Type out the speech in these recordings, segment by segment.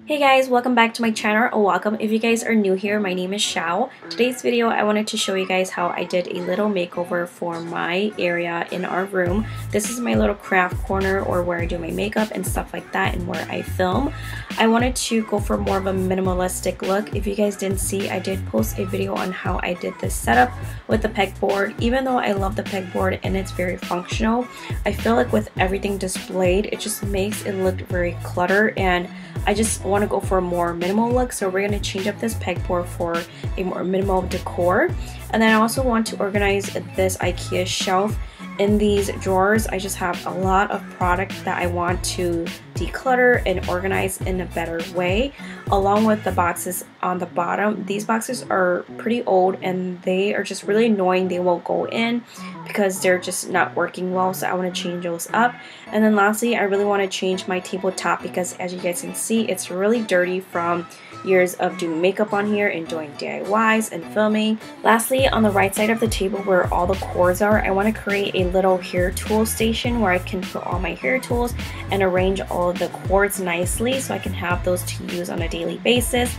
Hey guys, welcome back to my channel, or welcome if you guys are new here. My name is Xiao. Today's video I wanted to show you guys how I did a little makeover for my area in our room. This is my little craft corner, or where I do my makeup and stuff like that, and where I film. I wanted to go for more of a minimalistic look. If you guys didn't see, I did post a video on how I did this setup with the pegboard. Even though I love the pegboard and it's very functional, I feel like with everything displayed, it just makes it look very cluttered, and I just want to go for a more minimal look. So we're going to change up this pegboard for a more minimal decor. And then I also want to organize this IKEA shelf. In these drawers, I just have a lot of product that I want to declutter and organize in a better way, along with the boxes on the bottom. These boxes are pretty old and they are just really annoying. They won't go in because they're just not working well, so I want to change those up. And then lastly, I really want to change my tabletop because, as you guys can see, it's really dirty from years of doing makeup on here and doing DIYs and filming. Lastly, on the right side of the table where all the cords are, I want to create a little hair tool station where I can put all my hair tools and arrange all of the cords nicely so I can have those to use on a daily basis.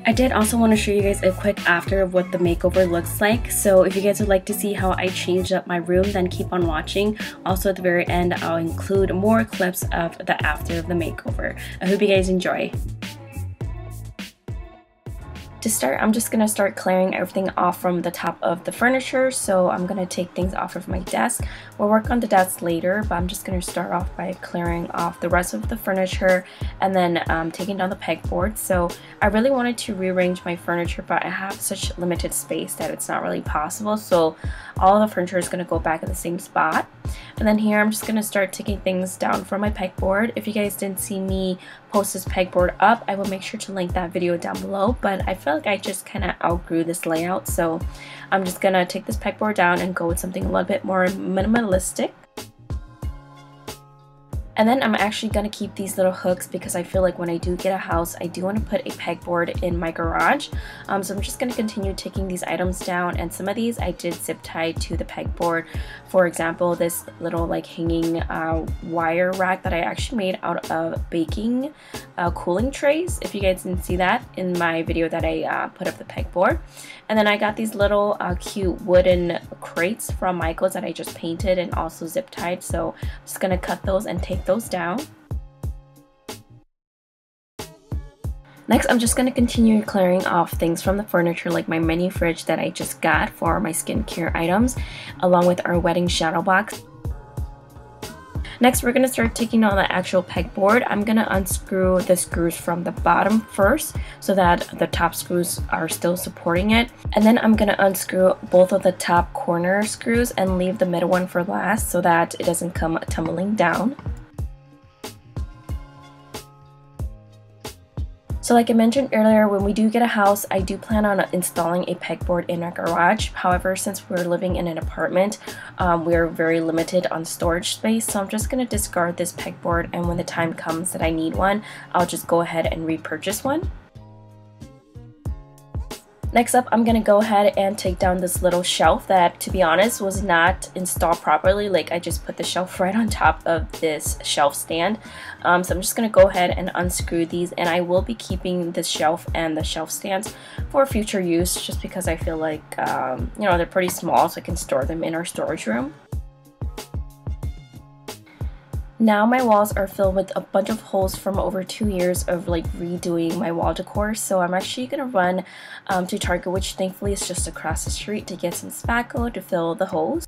I did also want to show you guys a quick after of what the makeover looks like. So if you guys would like to see how I changed up my room, then keep on watching. Also at the very end, I'll include more clips of the after of the makeover. I hope you guys enjoy. To start, I'm just going to start clearing everything off from the top of the furniture. So I'm going to take things off of my desk. We'll work on the desk later, but I'm just going to start off by clearing off the rest of the furniture and then taking down the pegboard. So I really wanted to rearrange my furniture, but I have such limited space that it's not really possible. So all the furniture is going to go back in the same spot. And then here I'm just going to start taking things down from my pegboard. If you guys didn't see me post this pegboard up, I will make sure to link that video down below, but I feel like I just kind of outgrew this layout, so I'm just gonna take this pegboard down and go with something a little bit more minimalistic. And then I'm actually going to keep these little hooks because I feel like when I do get a house, I do want to put a pegboard in my garage. So I'm just going to continue taking these items down, and some of these I did zip tie to the pegboard. For example, this little like hanging wire rack that I actually made out of baking cooling trays. If you guys didn't see that in my video that I put up the pegboard. And then I got these little cute wooden crates from Michael's that I just painted and also zip tied. So I'm just going to cut those and take those down. Next, I'm just going to continue clearing off things from the furniture, like my mini fridge that I just got for my skincare items, along with our wedding shadow box. Next, we're going to start taking on the actual pegboard. I'm going to unscrew the screws from the bottom first so that the top screws are still supporting it. And then I'm going to unscrew both of the top corner screws and leave the middle one for last so that it doesn't come tumbling down. So like I mentioned earlier, when we do get a house, I do plan on installing a pegboard in our garage. However, since we're living in an apartment, we're very limited on storage space. So I'm just going to discard this pegboard, and when the time comes that I need one, I'll just go ahead and repurchase one. Next up, I'm going to go ahead and take down this little shelf that, to be honest, was not installed properly. Like, I just put the shelf right on top of this shelf stand. So I'm just going to go ahead and unscrew these, and I will be keeping this shelf and the shelf stands for future use just because I feel like, you know, they're pretty small, so I can store them in our storage room. Now my walls are filled with a bunch of holes from over 2 years of like redoing my wall decor, so I'm actually going to run to Target, which thankfully is just across the street, to get some spackle to fill the holes.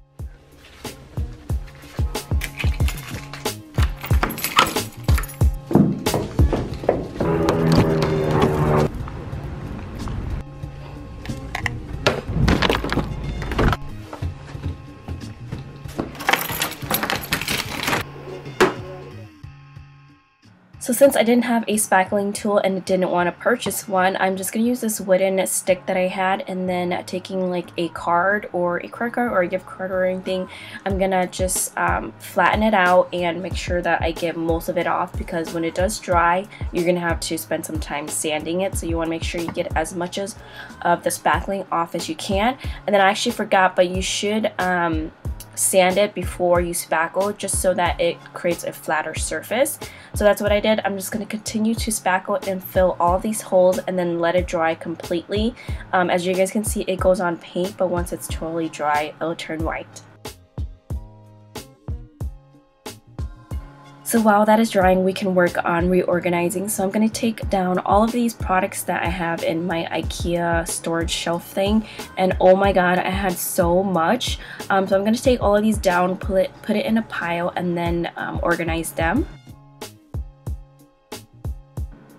So since I didn't have a spackling tool and didn't want to purchase one, I'm just going to use this wooden stick that I had, and then taking like a card or a credit card or a gift card or anything, I'm going to just flatten it out and make sure that I get most of it off, because when it does dry, you're going to have to spend some time sanding it. So you want to make sure you get as much of the spackling off as you can. And then I actually forgot, but you should sand it before you spackle, just so that it creates a flatter surface. So that's what I did. I'm just going to continue to spackle and fill all these holes and then let it dry completely. As you guys can see, it goes on paint, but once it's totally dry, it'll turn white. So while that is drying, we can work on reorganizing. So I'm going to take down all of these products that I have in my IKEA storage shelf thing. And oh my god, I had so much. So I'm going to take all of these down, put it in a pile, and then organize them.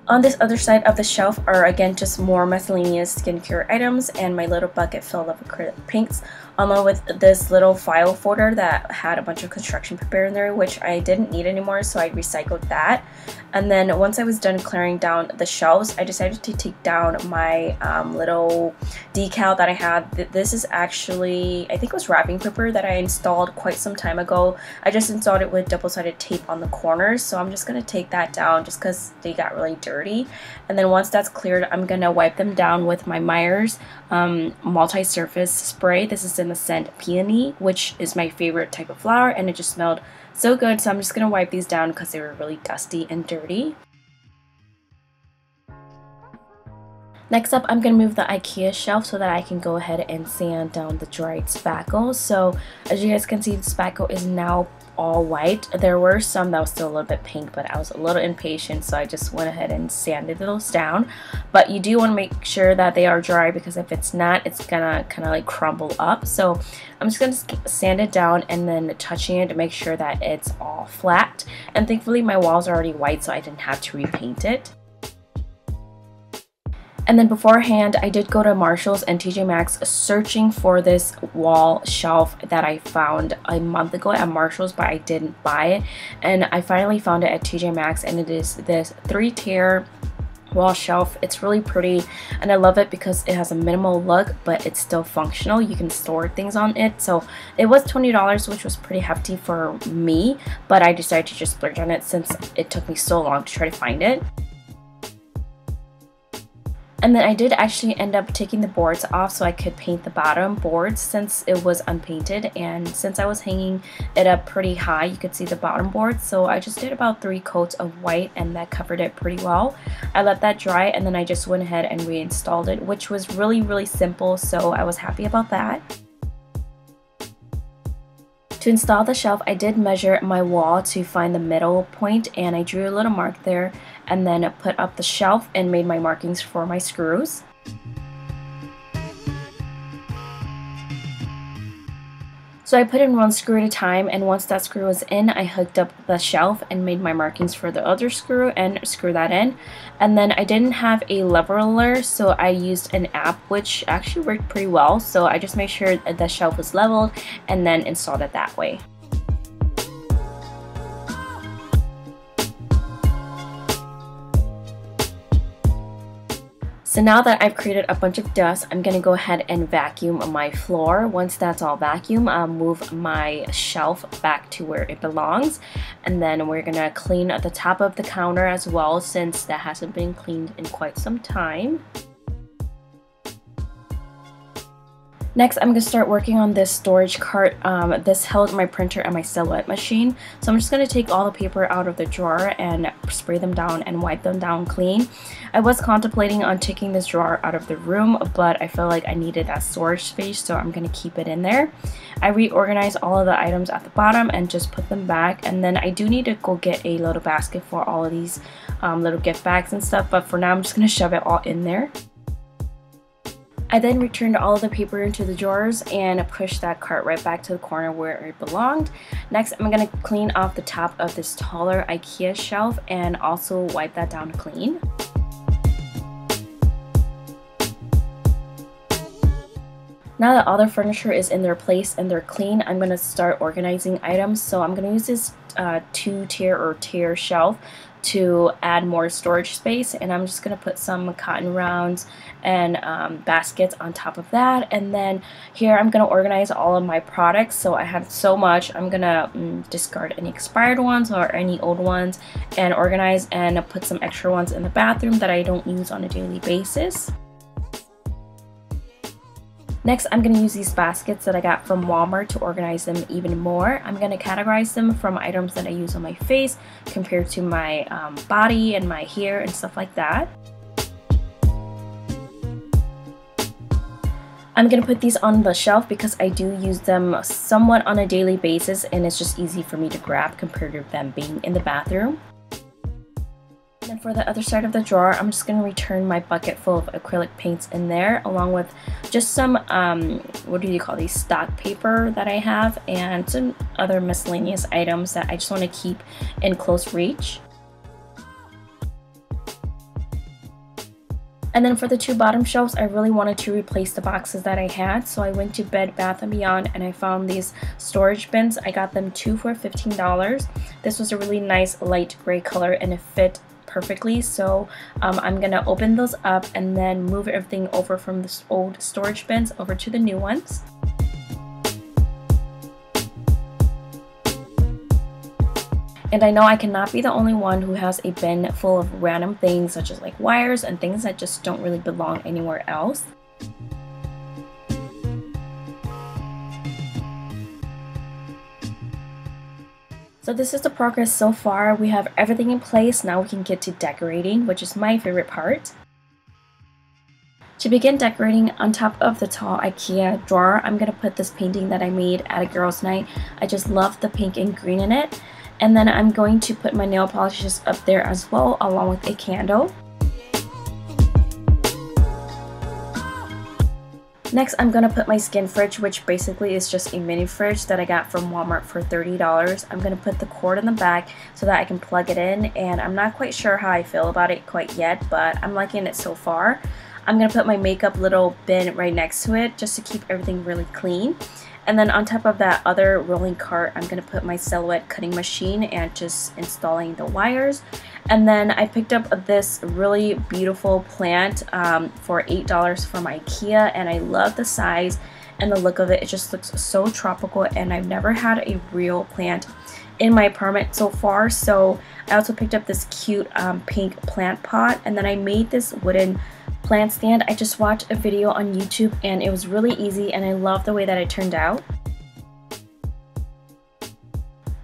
On this other side of the shelf are again just more miscellaneous skincare items and my little bucket filled of acrylic paints, along with this little file folder that had a bunch of construction paper in there, which I didn't need anymore, so I recycled that. And then once I was done clearing down the shelves, I decided to take down my little decal that I had. This is actually, I think it was wrapping paper that I installed quite some time ago. I just installed it with double-sided tape on the corners, so I'm just going to take that down just because they got really dirty. And then once that's cleared, I'm going to wipe them down with my Myers multi-surface spray. This is in the scent Peony, which is my favorite type of flower, and it just smelled so good. So I'm just going to wipe these down because they were really dusty and dirty. Next up, I'm going to move the IKEA shelf so that I can go ahead and sand down the dried spackle. So as you guys can see, the spackle is now all white. There were some that was still a little bit pink, but I was a little impatient, so I just went ahead and sanded those down. But you do want to make sure that they are dry, because if it's not, it's gonna kind of like crumble up. So I'm just gonna sand it down and then touching it to make sure that it's all flat. And thankfully my walls are already white, so I didn't have to repaint it. And then beforehand, I did go to Marshall's and TJ Maxx searching for this wall shelf that I found a month ago at Marshall's, but I didn't buy it. And I finally found it at TJ Maxx, and it is this 3-tier wall shelf. It's really pretty, and I love it because it has a minimal look, but it's still functional. You can store things on it. So it was $20, which was pretty hefty for me, but I decided to just splurge on it since it took me so long to try to find it. And then I did actually end up taking the boards off so I could paint the bottom boards since it was unpainted, and since I was hanging it up pretty high, you could see the bottom board. So I just did about 3 coats of white, and that covered it pretty well. I let that dry, and then I just went ahead and reinstalled it, which was really simple, so I was happy about that. To install the shelf, I did measure my wall to find the middle point, and I drew a little mark there, and then put up the shelf and made my markings for my screws. So I put in 1 screw at a time, and once that screw was in, I hooked up the shelf and made my markings for the other screw and screw that in. And then I didn't have a leveler, so I used an app, which actually worked pretty well. So I just made sure the shelf was leveled and then installed it that way. So now that I've created a bunch of dust, I'm going to go ahead and vacuum my floor. Once that's all vacuumed, I'll move my shelf back to where it belongs. And then we're going to clean the top of the counter as well, since that hasn't been cleaned in quite some time. Next, I'm going to start working on this storage cart. This held my printer and my Silhouette machine. So I'm just going to take all the paper out of the drawer and spray them down and wipe them down clean. I was contemplating on taking this drawer out of the room, but I felt like I needed that storage space, so I'm going to keep it in there. I reorganized all of the items at the bottom and just put them back. And then I do need to go get a little basket for all of these little gift bags and stuff, but for now I'm just going to shove it all in there. I then returned all of the paper into the drawers and pushed that cart right back to the corner where it belonged. Next, I'm going to clean off the top of this taller IKEA shelf and also wipe that down clean. Now that all the furniture is in their place and they're clean, I'm going to start organizing items. So I'm going to use this 2-tier or tier shelf to add more storage space, and I'm just going to put some cotton rounds and baskets on top of that. And then here I'm going to organize all of my products. So I have so much, I'm going to discard any expired ones or any old ones and organize and put some extra ones in the bathroom that I don't use on a daily basis. Next, I'm going to use these baskets that I got from Walmart to organize them even more. I'm going to categorize them from items that I use on my face compared to my body and my hair and stuff like that. I'm going to put these on the shelf because I do use them somewhat on a daily basis and it's just easy for me to grab compared to them being in the bathroom. And for the other side of the drawer, I'm just going to return my bucket full of acrylic paints in there along with just some, what do you call these, stock paper that I have and some other miscellaneous items that I just want to keep in close reach. And then for the two bottom shelves, I really wanted to replace the boxes that I had. So I went to Bed Bath & Beyond and I found these storage bins. I got them 2 for $15. This was a really nice light gray color and it fit perfectly. So I'm gonna open those up and then move everything over from this old storage bins over to the new ones. And I know I cannot be the only one who has a bin full of random things such as like wires and things that just don't really belong anywhere else. So this is the progress so far. We have everything in place. Now we can get to decorating, which is my favorite part. To begin decorating, on top of the tall IKEA drawer, I'm going to put this painting that I made at a girls' night. I just love the pink and green in it. And then I'm going to put my nail polishes up there as well, along with a candle. Next, I'm going to put my skin fridge, which basically is just a mini fridge that I got from Walmart for $30. I'm going to put the cord in the back so that I can plug it in, and I'm not quite sure how I feel about it quite yet, but I'm liking it so far. I'm going to put my makeup little bin right next to it just to keep everything really clean. And then on top of that other rolling cart, I'm going to put my Silhouette cutting machine and just installing the wires. And then I picked up this really beautiful plant for $8 from IKEA, and I love the size and the look of it. It just looks so tropical, and I've never had a real plant in my apartment so far. So I also picked up this cute pink plant pot, and then I made this wooden plant stand. I just watched a video on YouTube and it was really easy and I love the way that it turned out.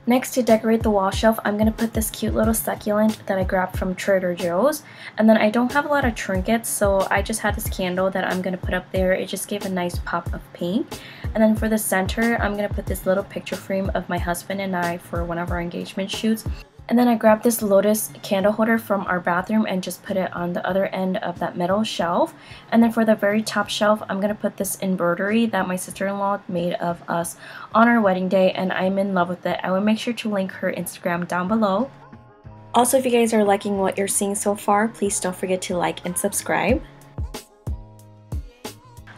Next, to decorate the wall shelf, I'm going to put this cute little succulent that I grabbed from Trader Joe's. And then I don't have a lot of trinkets, so I just had this candle that I'm going to put up there. It just gave a nice pop of pink. And then for the center, I'm going to put this little picture frame of my husband and I for one of our engagement shoots. And then I grabbed this lotus candle holder from our bathroom and just put it on the other end of that middle shelf. And then for the very top shelf, I'm going to put this embroidery that my sister-in-law made of us on our wedding day, and I'm in love with it. I will make sure to link her Instagram down below. Also, if you guys are liking what you're seeing so far, please don't forget to like and subscribe.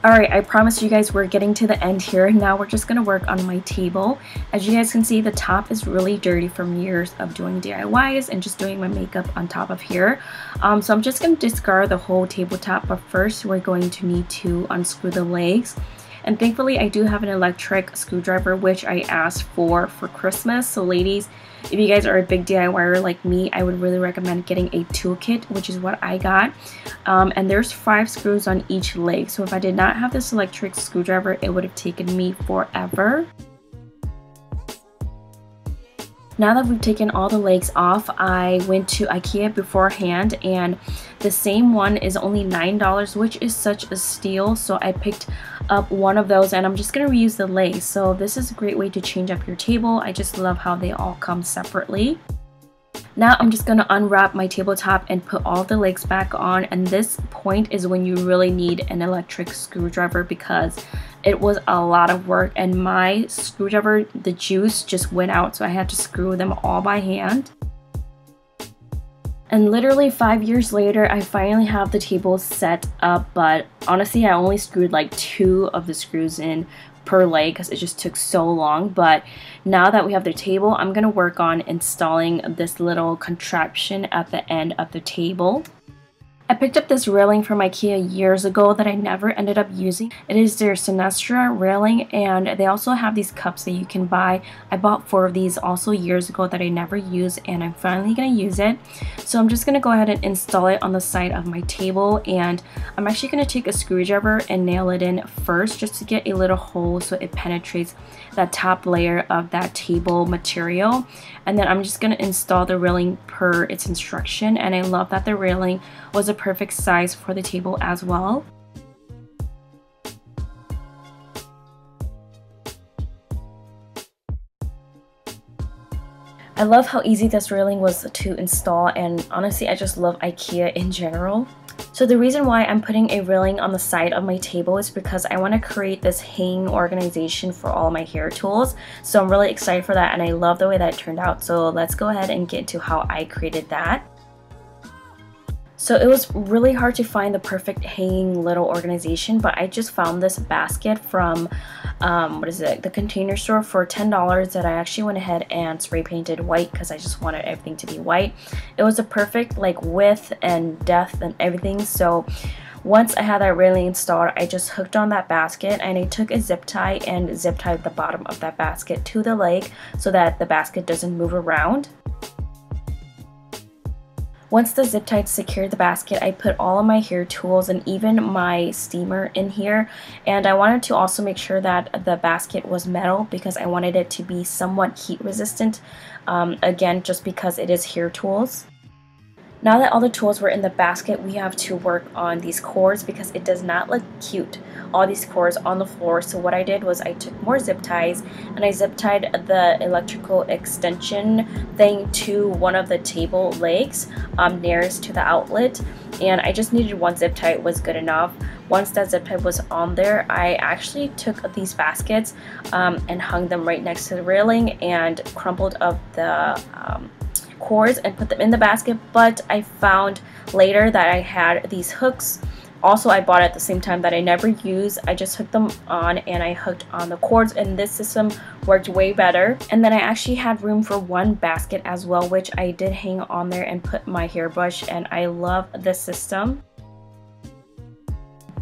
Alright, I promised you guys we're getting to the end here. Now we're just going to work on my table. As you guys can see, the top is really dirty from years of doing DIYs and just doing my makeup on top of here. So I'm just going to discard the whole tabletop, but first we're going to need to unscrew the legs. And thankfully I do have an electric screwdriver, which I asked for Christmas. So ladies, if you guys are a big DIYer like me, I would really recommend getting a toolkit, which is what I got. And there's 5 screws on each leg. So if I did not have this electric screwdriver, it would have taken me forever. Now that we've taken all the legs off, I went to IKEA beforehand, and the same one is only $9, which is such a steal. So I picked up one of those, and I'm just going to reuse the legs. So this is a great way to change up your table. I just love how they all come separately. Now I'm just going to unwrap my tabletop and put all the legs back on, and this point is when you really need an electric screwdriver because it was a lot of work and my screwdriver, the juice just went out, so I had to screw them all by hand. And literally 5 years later, I finally have the table set up, but honestly I only screwed like 2 of the screws in per leg because it just took so long. But now that we have the table, I'm going to work on installing this little contraption at the end of the table. I picked up this railing from IKEA years ago that I never ended up using. It is their Sinestra railing, and they also have these cups that you can buy. I bought 4 of these also years ago that I never used, and I'm finally going to use it. So I'm just going to go ahead and install it on the side of my table, and I'm actually going to take a screwdriver and nail it in first just to get a little hole so it penetrates that top layer of that table material. And then I'm just going to install the railing per its instruction, and I love that the railing was a perfect size for the table as well. I love how easy this railing was to install, and honestly I just love IKEA in general. So the reason why I'm putting a railing on the side of my table is because I want to create this hanging organization for all my hair tools. So I'm really excited for that, and I love the way that it turned out. So let's go ahead and get to how I created that. So it was really hard to find the perfect hanging little organization, but I just found this basket from the Container Store for $10 that I actually went ahead and spray painted white because I just wanted everything to be white. It was a perfect like width and depth and everything. So once I had that railing installed, I just hooked on that basket, and I took a zip tie and zip tied the bottom of that basket to the leg so that the basket doesn't move around. Once the zip tie secured the basket, I put all of my hair tools and even my steamer in here, and I wanted to also make sure that the basket was metal because I wanted it to be somewhat heat resistant, again just because it is hair tools. Now that all the tools were in the basket, we have to work on these cords because it does not look cute, all these cords on the floor. So what I did was I took more zip ties and I zip tied the electrical extension thing to one of the table legs nearest to the outlet, and I just needed one zip tie, it was good enough. Once that zip tie was on there, I actually took these baskets and hung them right next to the railing and crumpled up the cords and put them in the basket. But I found later that I had these hooks also I bought at the same time that I never used. I just hooked them on and I hooked on the cords, and this system worked way better. And then I actually had room for one basket as well, which I did hang on there and put my hairbrush, and I love this system.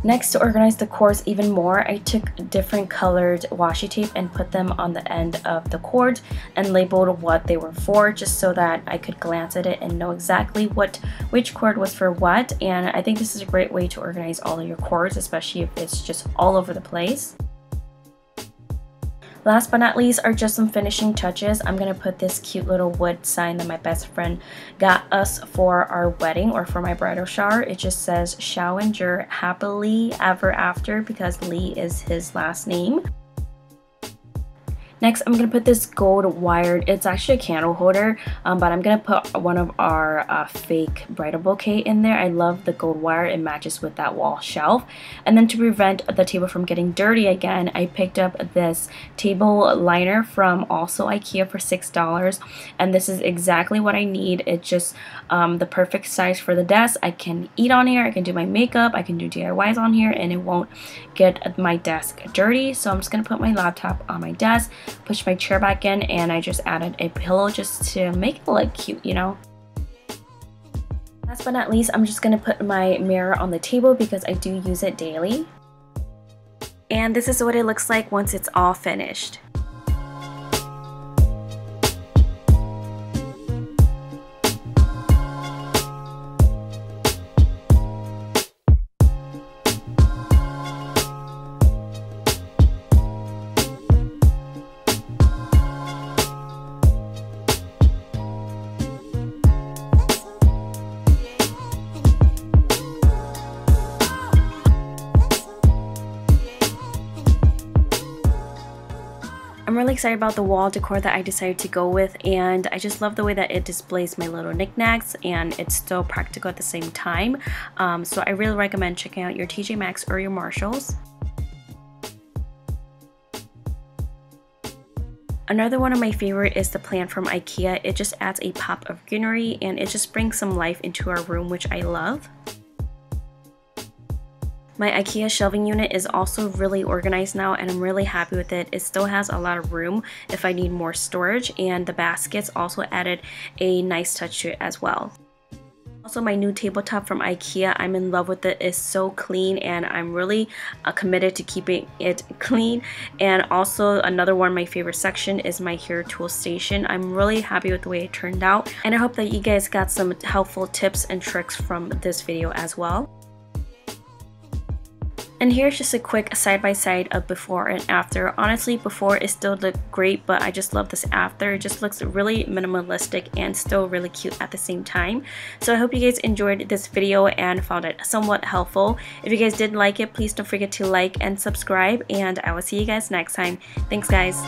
Next, to organize the cords even more, I took different colored washi tape and put them on the end of the cord and labeled what they were for, just so that I could glance at it and know exactly which cord was for what. And I think this is a great way to organize all of your cords, especially if it's just all over the place. Last but not least are just some finishing touches. I'm going to put this cute little wood sign that my best friend got us for our wedding, or for my bridal shower. It just says "Shall endure happily ever after," because Lee is his last name. Next, I'm going to put this gold wired, it's actually a candle holder, but I'm going to put one of our fake bridal bouquet in there. I love the gold wire, it matches with that wall shelf. And then to prevent the table from getting dirty again, I picked up this table liner from also IKEA for $6, and this is exactly what I need. It's just the perfect size for the desk. I can eat on here, I can do my makeup, I can do DIYs on here, and it won't get my desk dirty. So I'm just going to put my laptop on my desk, push my chair back in, and I just added a pillow just to make it look cute, you know. Last but not least, I'm just going to put my mirror on the table because I do use it daily. And this is what it looks like once it's all finished. I'm really excited about the wall decor that I decided to go with, and I just love the way that it displays my little knickknacks and it's still practical at the same time. So I really recommend checking out your TJ Maxx or your Marshalls. Another one of my favorite is the plant from IKEA. It just adds a pop of greenery and it just brings some life into our room, which I love. My IKEA shelving unit is also really organized now, and I'm really happy with it. It still has a lot of room if I need more storage, and the baskets also added a nice touch to it as well. Also, my new tabletop from IKEA, I'm in love with it. It's so clean and I'm really committed to keeping it clean. And also another one of my favorite section is my hair tool station. I'm really happy with the way it turned out, and I hope that you guys got some helpful tips and tricks from this video as well. And here's just a quick side-by-side of before and after. Honestly, before it still looked great, but I just love this after. It just looks really minimalistic and still really cute at the same time. So I hope you guys enjoyed this video and found it somewhat helpful. If you guys did like it, please don't forget to like and subscribe, and I will see you guys next time. Thanks, guys.